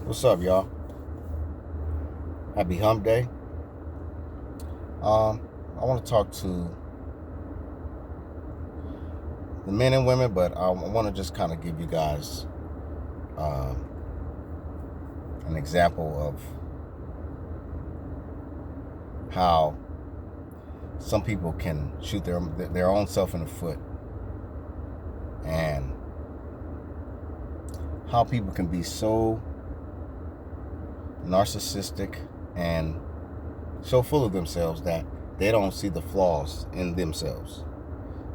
What's up, y'all? Happy Hump Day. I want to talk to the men and women, but I want to just kind of give you guys um, an example of how some people can shoot their own self in the foot, and how people can be so narcissistic and so full of themselves that they don't see the flaws in themselves.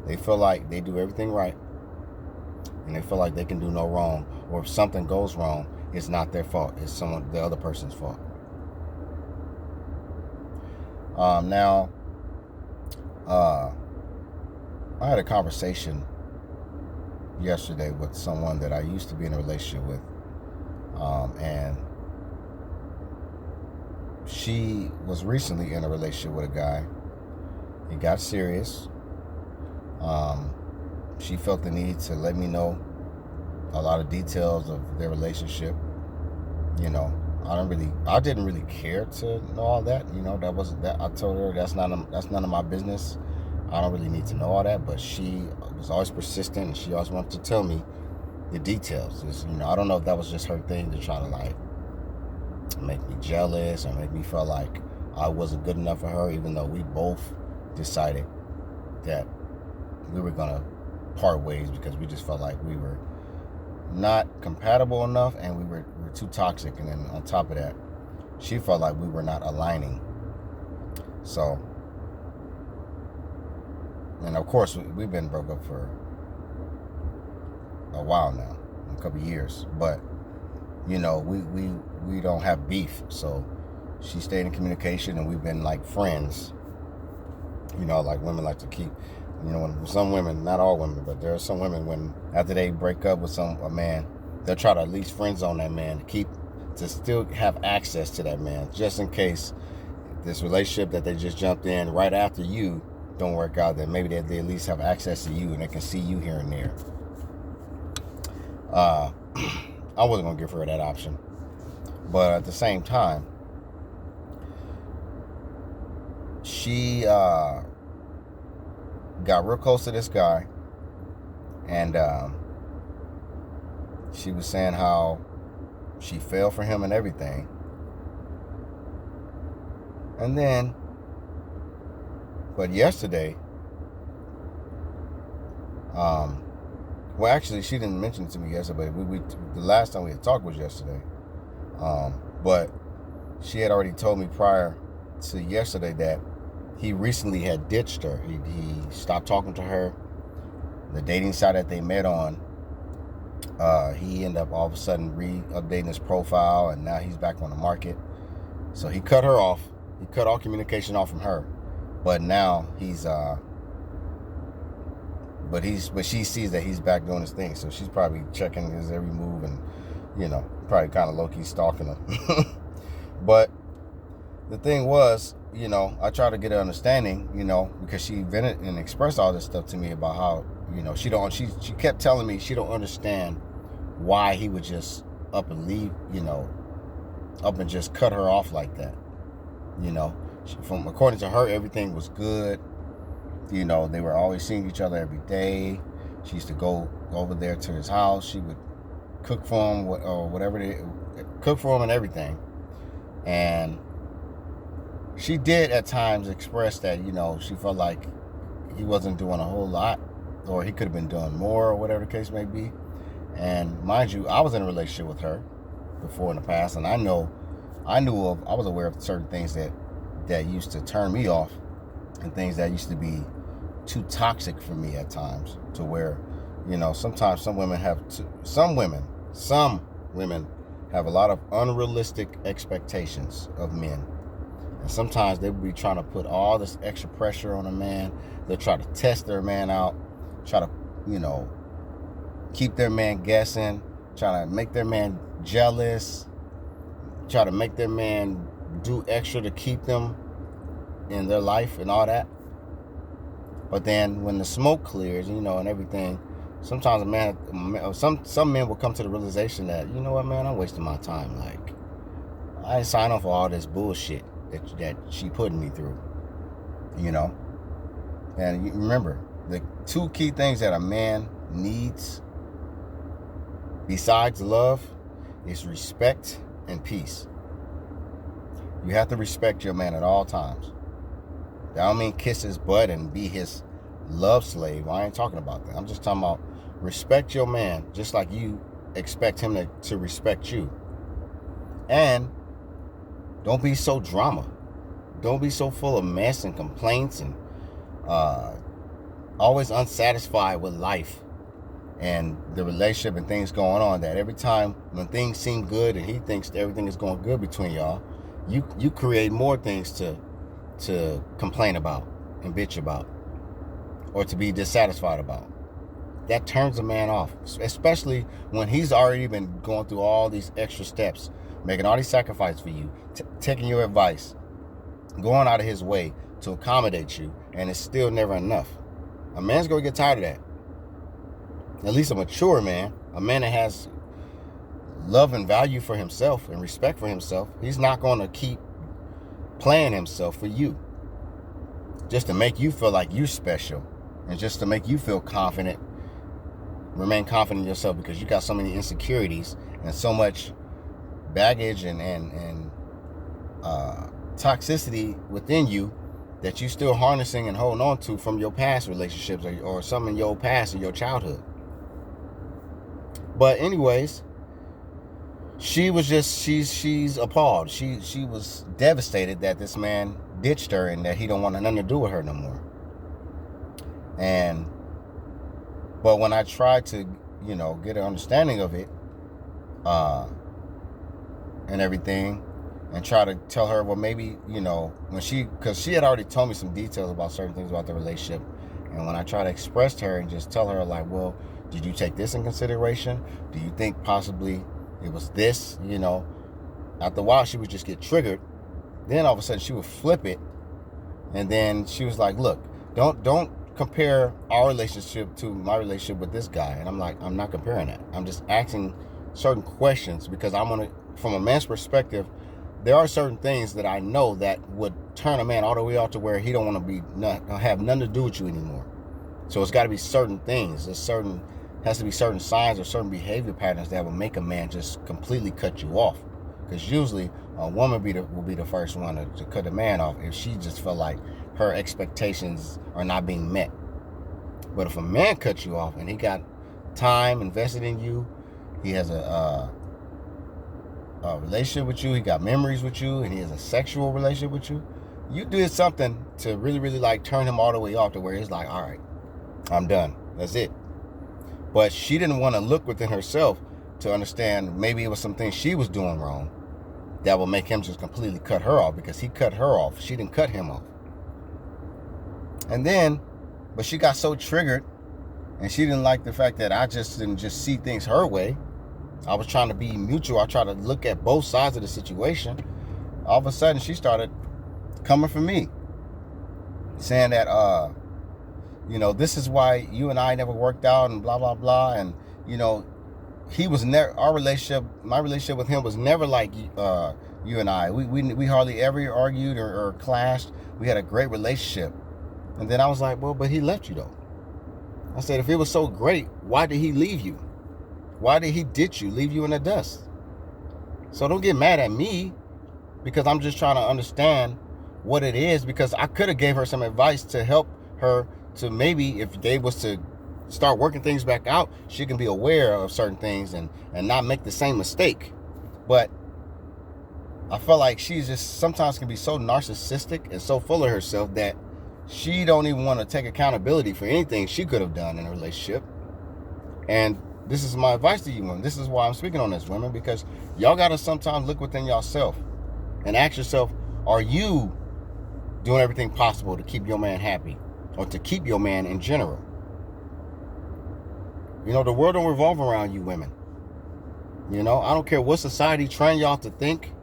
They feel like they do everything right, and they feel like they can do no wrong, or if something goes wrong, it's not their fault, it's the other person's fault. Now, I had a conversation yesterday with someone that I used to be in a relationship with, and she was recently in a relationship with a guy. It got serious. She felt the need to let me know a lot of details of their relationship. You know, I didn't really care to know all that. That wasn't that. I told her that's none of my business. I don't really need to know all that. But she was always persistent, and she always wanted to tell me the details. I don't know if that was just her thing to try to like make me jealous or make me feel like I wasn't good enough for her, even though we both decided that we were gonna part ways because we just felt like we were not compatible enough, and we were too toxic. And then on top of that, she felt like we were not aligning. So, and of course, we've been broke up for a while now, a couple of years, but we don't have beef. So she stayed in communication, and we've been like friends. Like women like to keep, when some women, not all women, but there are some women, when after they break up with a man, they'll try to at least friend zone that man to still have access to that man, just in case this relationship that they just jumped in right after you don't work out, then maybe they at least have access to you and they can see you here and there. I wasn't gonna give her that option, but at the same time, she got real close to this guy, and she was saying how she fell for him and everything. And then, but yesterday, well, actually, she didn't mention it to me yesterday. The last time we had talked was yesterday. But she had already told me prior to yesterday that he recently had ditched her. He stopped talking to her. The dating site that they met on, he ended up all of a sudden re-updating his profile, and now he's back on the market. So he cut her off. He cut all communication off from her. But now but she sees that he's back doing his thing. So she's probably checking his every move and, probably kind of low-key stalking her. But the thing was, I tried to get an understanding, because she vented and expressed all this stuff to me about how, she kept telling me she don't understand why he would just up and leave, up and just cut her off like that. According to her, everything was good. They were always seeing each other every day. She used to go over there to his house. She would cook for him, or whatever cook for him and everything. And she did at times express that, she felt like he wasn't doing a whole lot, or he could have been doing more, or whatever the case may be. And mind you, I was in a relationship with her before in the past, and I was aware of certain things that used to turn me off, and things that used to be too toxic for me at times, to where, sometimes some women have a lot of unrealistic expectations of men. And sometimes they will be trying to put all this extra pressure on a man. They'll try to test their man out, try to, keep their man guessing, try to make their man jealous, try to make their man do extra to keep them in their life and all that. But then when the smoke clears, and everything, Sometimes some men will come to the realization that, you know what, man, I'm wasting my time. Like, I ain't sign up for all this bullshit that she putting me through. You know? And you remember, the two key things that a man needs besides love is respect and peace. You have to respect your man at all times. That don't mean kiss his butt and be his love slave. I ain't talking about that. I'm just talking about respect your man just like you expect him to respect you. And don't be so drama. Don't be so full of mess and complaints and always unsatisfied with life and the relationship and things going on, that every time when things seem good and he thinks everything is going good between y'all, you create more things to complain about and bitch about or to be dissatisfied about. That turns a man off, especially when he's already been going through all these extra steps, making all these sacrifices for you, taking your advice, going out of his way to accommodate you, and it's still never enough. A man's going to get tired of that. At least a mature man, a man that has love and value for himself and respect for himself, he's not going to keep playing himself for you just to make you feel like you're special and just to make you feel confident, remain confident in yourself, because you got so many insecurities and so much baggage and toxicity within you that you still harnessing and holding on to from your past relationships or some in your past or your childhood. But anyways, she's appalled. She was devastated that this man ditched her and that he don't want nothing to do with her no more. But when I tried to, get an understanding of it, and everything, and try to tell her, well, maybe, because she had already told me some details about certain things about the relationship. And when I try to express to her and just tell her, like, well, did you take this in consideration? Do you think possibly it was this? After a while, she would just get triggered. Then all of a sudden, she would flip it. And then she was like, look, don't compare our relationship to my relationship with this guy. And I'm like, I'm not comparing that. I'm just asking certain questions because from a man's perspective, there are certain things that I know that would turn a man all the way out to where he don't want to have nothing to do with you anymore. So it's got to be certain things. Has to be certain signs or certain behavior patterns that will make a man just completely cut you off. Because usually a woman will be the first one to cut a man off if she just felt like her expectations are not being met. But if a man cuts you off and he got time invested in you, he has a relationship with you, he got memories with you, and he has a sexual relationship with you, you did something to really, really like turn him all the way off to where he's like, all right, I'm done. That's it. But she didn't want to look within herself to understand maybe it was some things she was doing wrong that will make him just completely cut her off, because he cut her off. She didn't cut him off. And then, but she got so triggered and she didn't like the fact that I just didn't just see things her way. I was trying to be mutual. I tried to look at both sides of the situation. All of a sudden, she started coming for me, saying that, this is why you and I never worked out and blah, blah, blah. And, he was never, my relationship with him was never like you and I. We hardly ever argued or clashed. We had a great relationship. And then I was like, well, but he left you though. I said, if it was so great, why did he leave you? Why did he ditch you, leave you in the dust? So don't get mad at me, because I'm just trying to understand what it is, because I could have gave her some advice to help her to maybe, if they was to start working things back out, she can be aware of certain things and not make the same mistake. But I feel like she just sometimes can be so narcissistic and so full of herself that she don't even want to take accountability for anything she could have done in a relationship. And this is my advice to you women. This is why I'm speaking on this, women, because y'all got to sometimes look within yourself and ask yourself, are you doing everything possible to keep your man happy or to keep your man in general? The world don't revolve around you women. I don't care what society train y'all to think.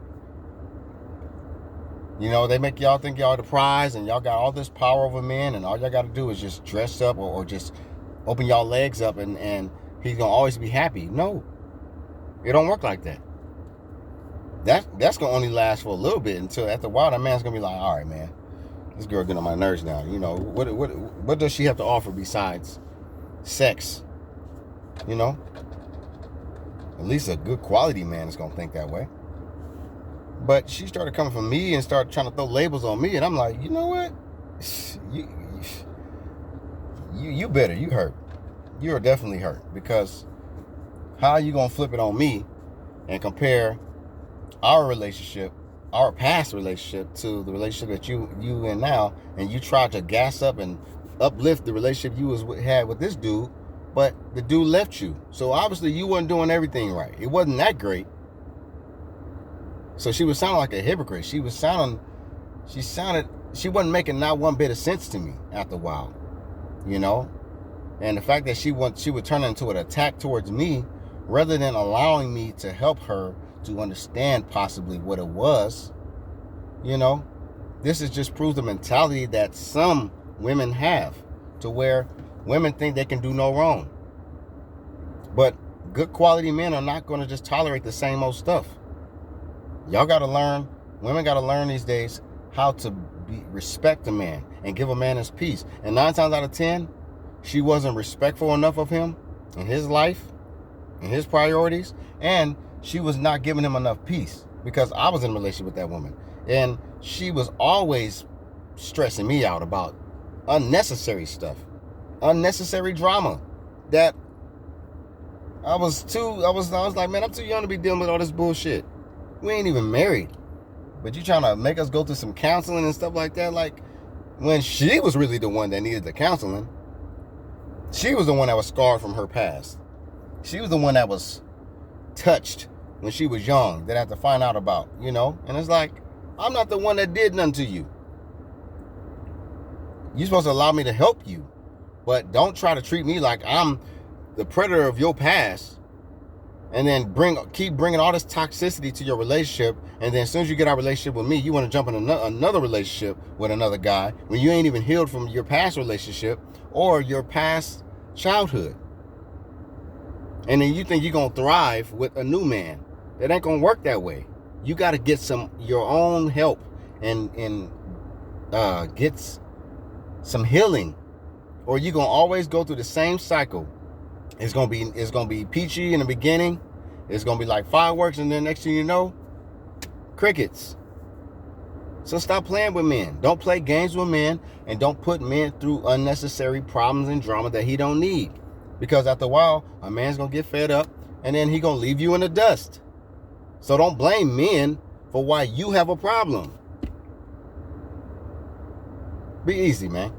They make y'all think y'all the prize and y'all got all this power over men, and all y'all got to do is just dress up or just open y'all legs up and he's gonna always be happy. No, it don't work like that. That's gonna only last for a little bit until after a while that man's gonna be like, all right, man, this girl getting on my nerves now. You know, what does she have to offer besides sex? You know, at least a good quality man is gonna think that way. But she started coming from me and started trying to throw labels on me, and I'm like, you know what? You better. You hurt. You are definitely hurt, because how are you gonna flip it on me and compare our relationship, our past relationship, to the relationship that you in now, and you try to gas up and uplift the relationship you had with this dude, but the dude left you. So obviously you weren't doing everything right. It wasn't that great. So she was sounding like a hypocrite. She wasn't making not one bit of sense to me after a while, you know? And the fact that she would turn into an attack towards me rather than allowing me to help her to understand possibly what it was, you know? This is just proves the mentality that some women have, to where women think they can do no wrong. But good quality men are not going to just tolerate the same old stuff. Y'all got to learn, women got to learn these days how to respect a man and give a man his peace. And 9 times out of 10, she wasn't respectful enough of him and his life and his priorities, and she was not giving him enough peace, because I was in a relationship with that woman, and she was always stressing me out about unnecessary stuff, unnecessary drama, that I was like, man, I'm too young to be dealing with all this bullshit. We ain't even married, but you trying to make us go through some counseling and stuff like that, like when she was really the one that needed the counseling. She was the one that was scarred from her past. She was the one that was touched when she was young, that I had to find out about, you know? And it's like, I'm not the one that did nothing to you. You're supposed to allow me to help you, but don't try to treat me like I'm the predator of your past, and then keep bringing all this toxicity to your relationship, and then as soon as you get our relationship with me, you want to jump in another relationship with another guy when you ain't even healed from your past relationship or your past childhood. And then you think you're going to thrive with a new man. It ain't going to work that way. You got to get your own help and get some healing, or you're going to always go through the same cycle. It's gonna be peachy in the beginning. It's gonna be like fireworks, and then next thing you know, crickets. So stop playing with men. Don't play games with men, and don't put men through unnecessary problems and drama that he don't need. Because after a while, a man's gonna get fed up, and then he gonna leave you in the dust. So don't blame men for why you have a problem. Be easy, man.